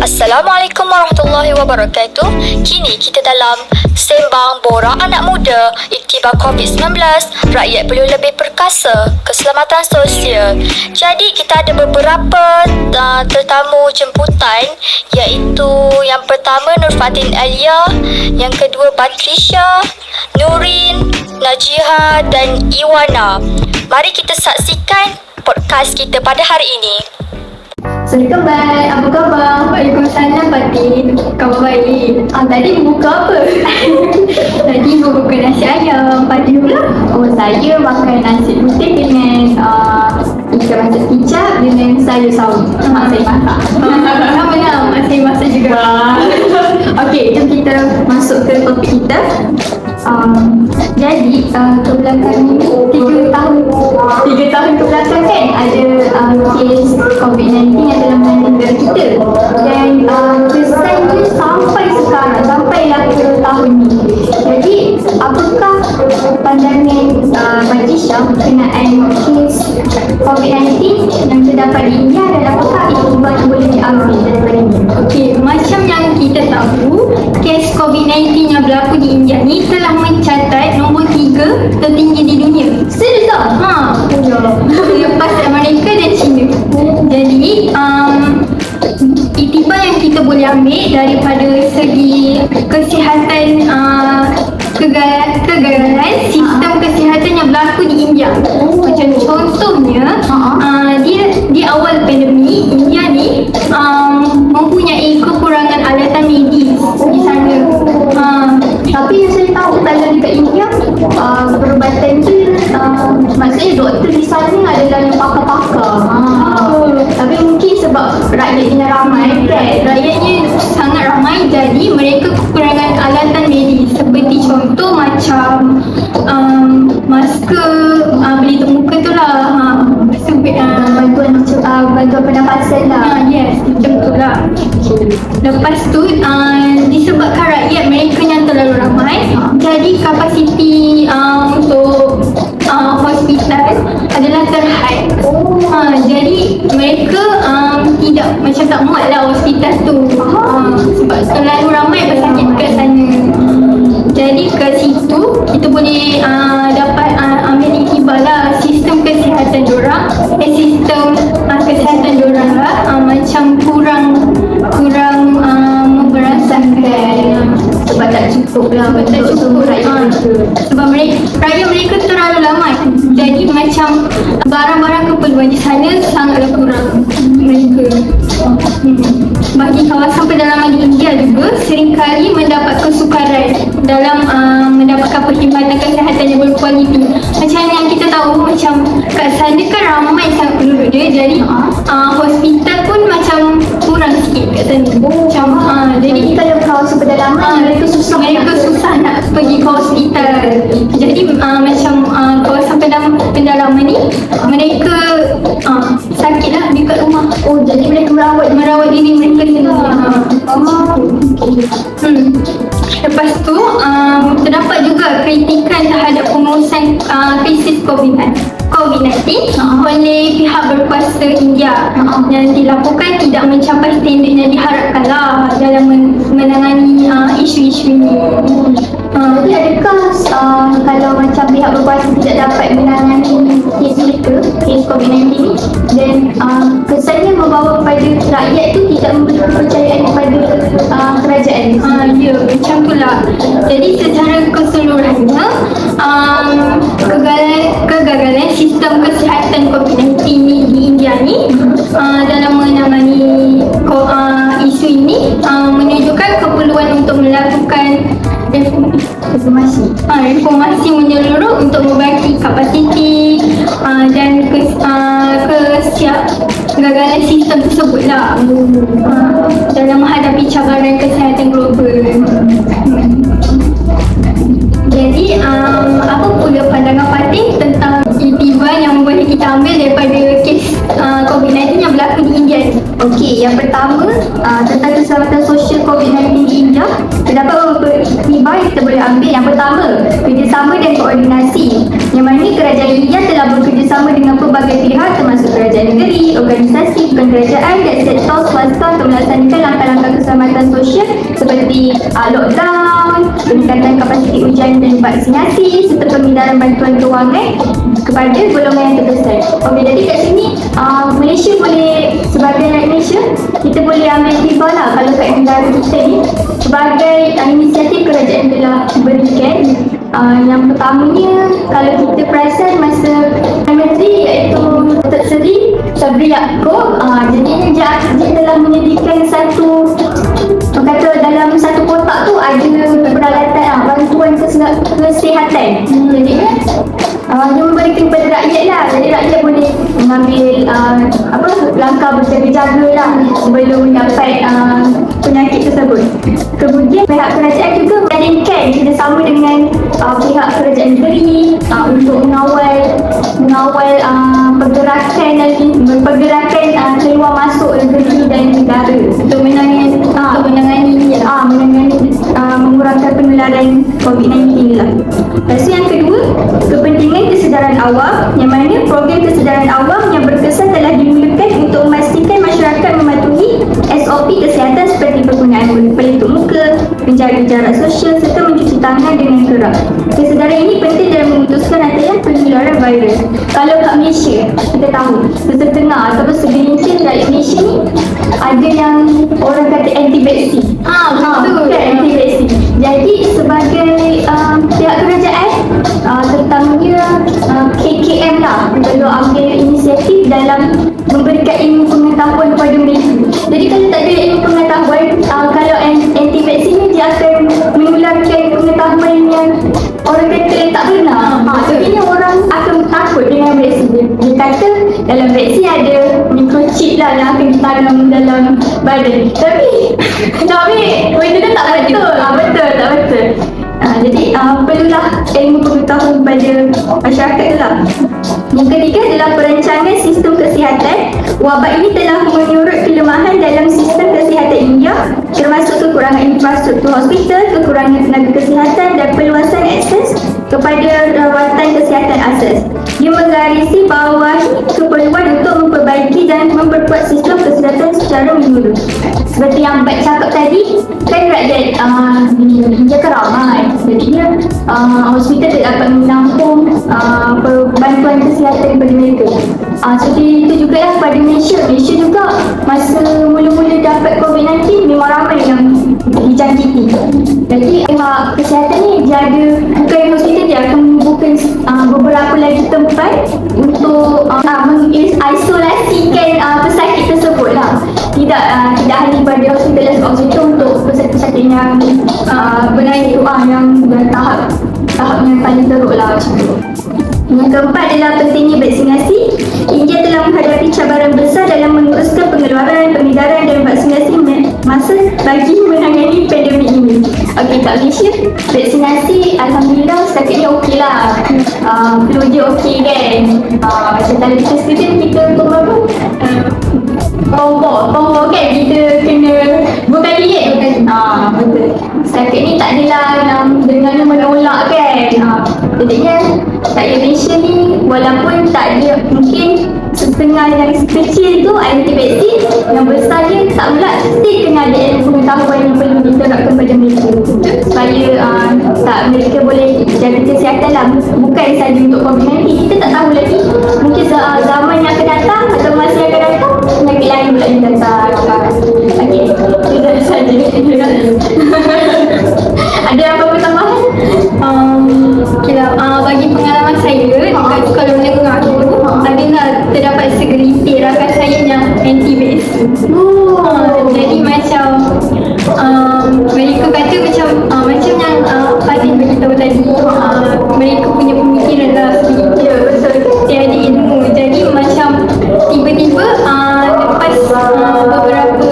Assalamualaikum warahmatullahi wabarakatuh. Kini kita dalam Sembang Borak Anak Muda, Iktibar COVID-19, rakyat perlu lebih perkasa, keselamatan sosial. Jadi kita ada beberapa tetamu jemputan, iaitu yang pertama Nur Fatin Alia, yang kedua Patricia, Nurin, Najiha dan Iwana. Mari kita saksikan podcast kita pada hari ini. Assalamualaikum, baik. Apa khabar? Waalaikumsalam, Fatin. Khabar baik. Tadi buka apa? Tadi buka nasi ayam. Fatin pula? Oh, saya makan nasi putih dengan ikan masak kicap dengan sayur sawi. Mak saya masak. Sama lah, mak saya masak juga. Okey, jom kita masuk ke topik kita. Jadi kebelakangan 3 tahun kebelakang kan ada kes COVID-19 yang telah melanda negara kita, dan kesannya sampai sekarang, sampailah ke tahun ni. Jadi apakah pandangan Patricia berkenaan kes COVID-19 yang terdapat di India, dan apakah iktibar yang boleh diambil daripada ini? Okey, macam yang kita tahu, kes COVID-19 yang berlaku di India ni telah mencatat nombor 3 tertinggi di dunia. Serius tak? Lepas Amerika dan China. Jadi iktibar yang kita boleh ambil daripada segi kesihatan, kegagalan sistem kesihatan yang berlaku di India. Macam contohnya, di awal pandemik, India ni mempunyai kekurangan alatan medis di sana. Tapi yang saya tahu dalam dekat India, perubatan tu maksudnya doktor di sana adalah yang pakar-pakar. Tapi mungkin sebab rakyatnya ramai kan, Rakyatnya sangat ramai, jadi mereka kekurangan alatan medis, seperti contoh macam masker, pelitup muka tu lah, bantuan pernafasan lah. Yes, macam tu lah. Lepas tu disebabkan rakyat mereka yang terlalu ramai, jadi kapasiti untuk hospital adalah terhad. Jadi mereka tidak macam tak muat lah hospital tu, sebab terlalu ramai pesakit kat sana. Jadi ke situ kita boleh dapat ambil iktibar lah sistem kesihatan diorang, sistem kesihatan diorang lah macam kurang memberasakan, Sebab tak cukup lah untuk semua rakyat mereka. sebab rakyat mereka terlalu ramai, jadi macam barang-barang keperluan di sana sangatlah kurang mereka. Bagi kawasan pedalaman di India juga seringkali mendapat kesukaran dalam mendapatkan perkhidmatan kesihatan yang berkualiti. Macam yang kita tahu, macam kat sana kan ramai sangat penduduk dia, jadi hospital pun macam kurang sikit kat sana. Macam jadi Kalau kawasan pedalaman mereka susah nak pergi ke hospital. Jadi macam kawasan pendalaman ni mereka sakitlah dekat rumah. Oh, jadi mereka Merawat diri mereka sendiri. Lepas tu terdapat juga kritikan terhadap pengurusan krisis COVID-19 oleh pihak berkuasa India, yang dilakukan tidak mencapai standard yang diharapkan lah dalam menangani isu-isu ini. Jadi adakah kalau macam pihak berkuasa tidak dapat menangani kes COVID-19 ni, dan kesannya membawa kepada rakyat tu tidak memberi kepercayaan kepada kerajaan? Ya, macam tu lah. Jadi secara keseluruhannya kegagalan sistem kesihatan COVID-19 ni di India ni dalam menangani isu ini menunjukkan keperluan untuk melakukan reformasi menyeluruh untuk membagi kapasiti dan kegagalan sistem tersebut lah dalam menghadapi cabaran kesihatan global. Jadi apa pula pandangan Fatin tentang iktibar yang boleh kita ambil daripada kes COVID-19 yang berlaku di India ni? Okey, yang pertama tentang keselamatan sosial COVID-19 di India, terdapat beberapa iktibar yang kita boleh ambil. Yang pertama, kerjasama dan koordinasi, yang mana kerajaan India telah bekerjasama dengan pelbagai pihak termasuk kerajaan negeri, organisasi bukan kerajaan dan sektor swasta untuk melaksanakan langkah-langkah perkhidmatan sosial seperti lockdown, peningkatan kapasiti ujian dan vaksinasi serta pemindahan bantuan kewangan kepada golongan yang terdesak. Okey, jadi kat sini Malaysia boleh, sebagai rakyat Malaysia, kita boleh ambil tiba lah kalau kat negara kita ni sebagai inisiatif kerajaan telah berikan. Yang pertamanya, kalau kita perasan masa Menteri iaitu Datuk Seri Sabri Yaakob, jadi dia telah menyediakan satu, kata dalam satu kotak tu ada peralatan bantuan kesihatan. Jadi dia memberikan kepada rakyat lah. Jadi rakyat boleh mengambil langkah berjaga-jaga lah sebelum mendapat penyakit tersebut. Kemudian pihak kerajaan juga mengadakan kerjasama dengan pihak kerajaan negeri untuk mengawal pergerakan keluar masuk negeri dan negara untuk menangani mengurangkan penularan COVID-19 lah. Lepas tu yang kedua, kepentingan kesedaran awam, yang mana program kesedaran awam yang berkesan telah dimulakan untuk memastikan masyarakat mematuhi SOP kesihatan seperti penggunaan pelitup muka, menjaga jarak sosial serta mencuci tangan dengan kerap. Kesedaran ini penting dalam memutuskan rantai penularan virus. Kalau kat Malaysia, kita tahu setengah ataupun segelintir rakyat Malaysia ni ada yang orang kata anti-vaksin. Betul. Anti-vaksin. Jadi sebagai pihak kerajaan, terutamanya KKM lah, perlu ambil inisiatif dalam memberikan ilmu pengetahuan kepada mereka. Jadi kalau tak ada ilmu pengetahuan, kalau anti-vaksin ni dia akan menularkan pengetahuan yang orang kata tak benar. Jadi orang akan takut dengan vaksin. Dia kata dalam vaksin ada microchip lah yang akan ditanam dalam badan. Tapi benda tu tak betul. Betul, tak betul. Jadi perlulah ilmu pengetahuan kepada masyarakat tu lah. Yang ketiga adalah perancangan sistem kesihatan. Wabak ini telah menyurut kelemahan dalam sistem kesihatan India, termasuk kekurangan infrastruktur hospital, kekurangan tenaga kesihatan dan perluasan akses kepada rawatan kesihatan asas. Dia menggarisi bahawa keperluan untuk memperbaiki dan memperkuat sistem kesihatan secara menyeluruh. Seperti yang Mbak cakap tadi, kan rakyat India kan ramai. Jadinya hospital tak dapat menampung bantuan kesihatan kepada mereka. Seperti itu juga lah pada Malaysia. Malaysia juga masa mula-mula dapat COVID-19 memang ramai yang dijangkiti. Jadi pihak kesihatan ni dia ada, bukan hospital, dia akan membuka beberapa lagi tempat untuk mengisolasikan pesakit tersebut lah. Tidak hanya pada hospital untuk pesakit yang bernaik tu yang tahap yang paling teruk lah macam tu. Yang keempat adalah pentingnya vaksinasi. India telah menghadapi cabaran besar dalam meneruskan pengeluaran, pengedaran dan vaksinasi masa bagi menangani pandemik ini. Okey, kat Malaysia, vaksinasi Alhamdulillah setakat ni okey lah. Flu je okey kan. Macam tadi kita sekarang kita untuk berapa? Power kan kita kena berkali kan? Betul. Setakat ni tak adalah dengan menolak kan? Jadinya rakyat Malaysia ni walaupun tak ada, mungkin setengah yang kecil tu anti-vaksin, yang besar dia tak pula still kena ada ilmu pengetahuan yang perlu diterapkan pada mereka supaya mereka boleh jaga kesihatan lah, bukan saja untuk COVID-19. Kita tak tahu lagi, mungkin zaman yang akan datang atau masa yang akan datang penyakit lain pula yang datang. Okey, itu saja. Ada apa-apa tambahan? Bagi pengalaman saya, kalau mendengar tu, adalah terdapat segelintir rakan saya yang anti-vaksin. Jadi macam mereka kata macam yang Fadil beritahu tadi, mereka punya pemikiran lah sedikit tiada ilmu. Jadi macam tiba-tiba lepas beberapa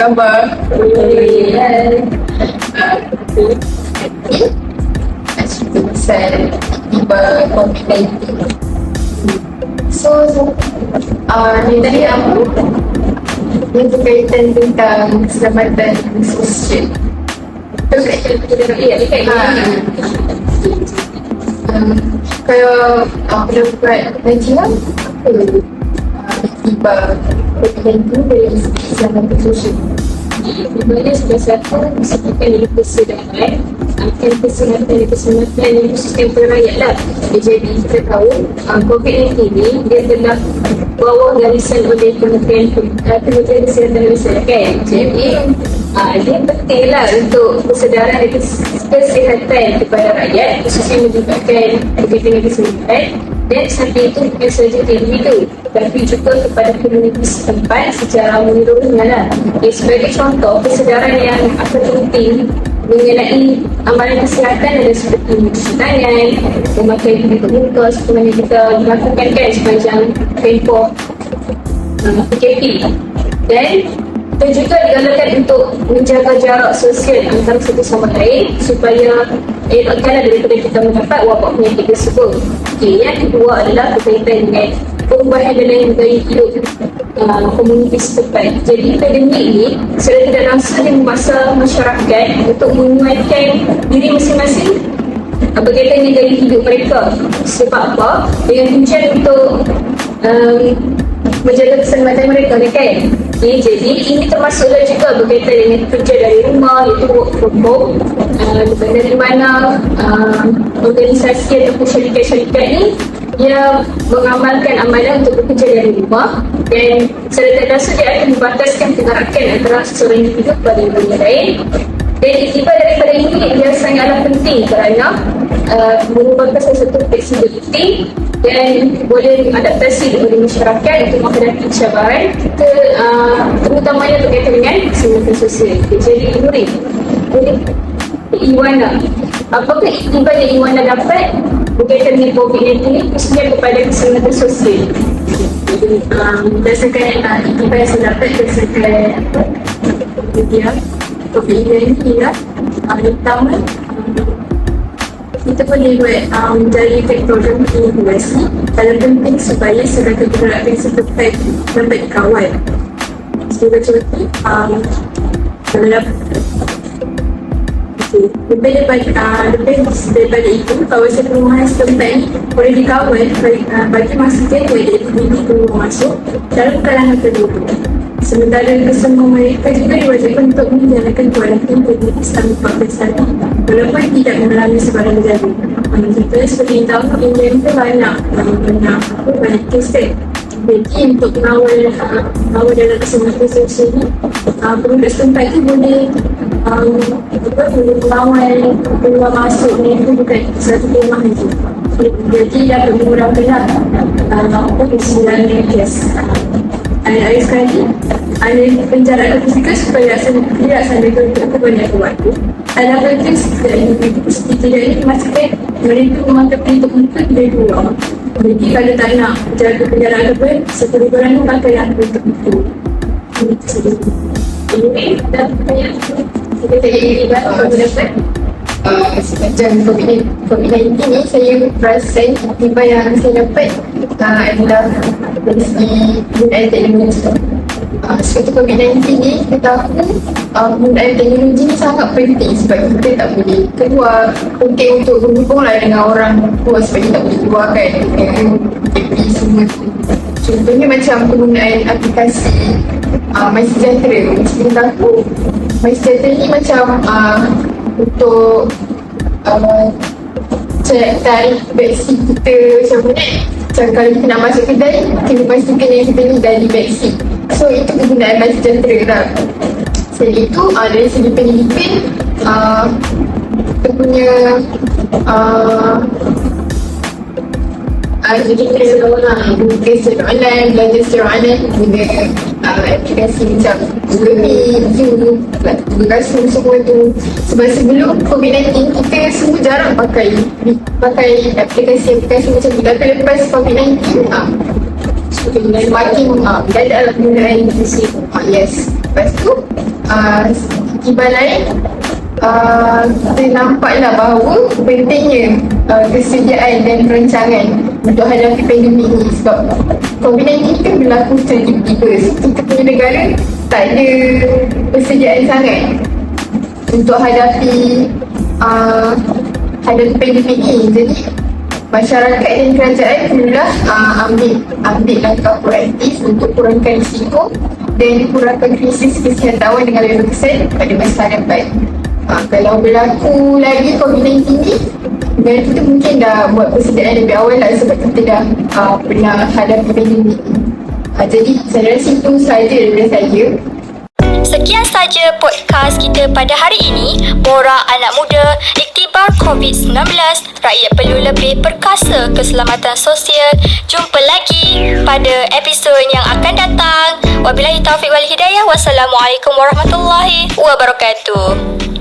khabar? Pasal tiba COVID-19. So, ni tadi apa? Yang berkaitan tentang keselamatan sosial. Kalau pendapat Najib, tiba COVID-19 dari keselamatan sosial. Sebenarnya sudah satu disebutkan dari kesadaran akan keselamatan ekosistem rakyat lah. Jadi kita tahu COVID-19 ni dia telah bawah garisan oleh Kementerian Kesihatan Masyarakat. Jadi dia penting lah untuk kesedaran dan kesihatan kepada rakyat, khususnya melibatkan berkaitan kesihatan. Dan sampai itu bukan sahaja individu, tapi juga kepada komuniti setempat secara menyeluruhnya lah. Sebagai contoh, kesedaran yang akan penting mengenai amalan kesihatan adalah seperti mencuci tangan, memakai pelitup muka seperti yang kita lakukan kan sepanjang tempoh PKP. Dan kita juga digalakkan untuk menjaga jarak sosial antara satu sama lain supaya elakkanlah daripada kita mendapat wabak penyakit tersebut. Yang kedua adalah berkaitan dengan perubahan dalam gaya hidup komuniti setempat. Jadi pandemik ini secara tidak langsung memaksa masyarakat untuk menguatkan diri masing-masing berkaitan dengan gaya hidup mereka. Sebab apa? Dengan tujuan untuk menjaga keselamatan mereka kan. Jadi ini termasuklah juga berkaitan dengan kerja dari rumah, iaitu work from home. Dari mana organisasi ataupun syarikat-syarikat ni dia mengamalkan amalan untuk bekerja dari rumah, dan secara tidak langsung dia akan membataskan pergerakan antara seseorang individu kepada yang lain. Dan iktibar daripada ini dia sangatlah penting kerana merupakan satu fleksibiliti dan boleh mengadaptasi kepada masyarakat untuk menghadapi cabaran terutamanya berkaitan dengan keselamatan sosial. Jadi Nuri, Iwana, apakah iktibar yang Iwana dapat berkaitan dengan COVID-19 ini khususnya kepada keselamatan sosial? Berdasarkan iktibar yang saya dapat berdasarkan media COVID-19 lah. Yang pertama, kita boleh buat menjalinkan program inkubasi dalam penting supaya serangkaian pergerakan setempat dapat dikawal. Sebagai contoh, kalau dapat lebih daripada itu, kawasan perumahan setempat ini boleh dikawal bagi masa tempoh yang individu perlu masuk dalam kalangan penduduk. Sementara kesemua mereka juga diwajibkan untuk menjalankan kuarantin penduduk selama 14 hari walaupun tidak mengalami sebarang gejala. Contohnya seperti yang tahu, India itu banyak kes kan. Jadi untuk mengawal dalam keselamatan sosial ini, penduduk setempat itu boleh mengawal keluar masuk ni itu bukan satu rumah itu. Jadi dapat mengurangkan kesimpulan kes. Ada sekali ada penjara fizikal supaya tidak sampai untuk kebanyakan waktu. Ada bagian setiap individu setidaknya memastikan mereka memakai pelitup muka dari luar. Jadi kalau tak nak jaga penjara apa, sekurang-kurangnya pakai yang pelitup muka. Ini dah banyak kita jadi apa dapat. Sepanjang COVID-19 ni saya perasan tiba yang saya dapat adalah dari segi penggunaan teknologi. Seperti COVID-19 ni kita tahu penggunaan teknologi ni sangat penting sebab kita tak boleh keluar. Penting untuk berhubunglah dengan orang tua sebab kita tak boleh keluar kan dengan PKP semua tu. Contohnya macam penggunaan aplikasi MySejahtera. Kita tahu MySejahtera ni macam untuk cek tarikh vaksin kita macam mana. Macam kalau kita nak masuk kedai, kita pastikan yang kita ni dah divaksin. So itu kegunaan MySejahtera lah. Selain itu dari segi pendidikan, kita punya jadi secara online, belajar secara online guna aplikasi macam Google Meet, Zoom, Google Classroom semua tu. Sebab sebelum COVID-19 kita semua jarang pakai aplikasi macam tu. Tapi lepas COVID-19 semakin ada lah penggunaan aplikasi. Yes. Lepas tu iktibar lain, kita nampaklah bahawa pentingnya kesediaan dan perancangan untuk hadapi pandemik ni. Sebab COVID-19 kan berlaku secara tiba-tiba. Kita punya negara tak ada persediaan sangat untuk hadapi pandemik ni. Jadi masyarakat dan kerajaan perlulah ambil langkah proaktif untuk kurangkan risiko dan kurangkan krisis kesihatan dengan lebih berkesan pada masa hadapan. Kalau berlaku lagi COVID-19 ni, negara kita mungkin dah buat persediaan lebih awal lah, sebab kita dah pernah hadapi pandemik. Jadi saya rasa itu sahaja daripada saya. Sekian saja podcast kita pada hari ini. Borak Anak Muda, Iktibar COVID-19, rakyat perlu lebih perkasa keselamatan sosial. Jumpa lagi pada episod yang akan datang. Wabillahi taufiq wal hidayah. Wassalamualaikum warahmatullahi wabarakatuh.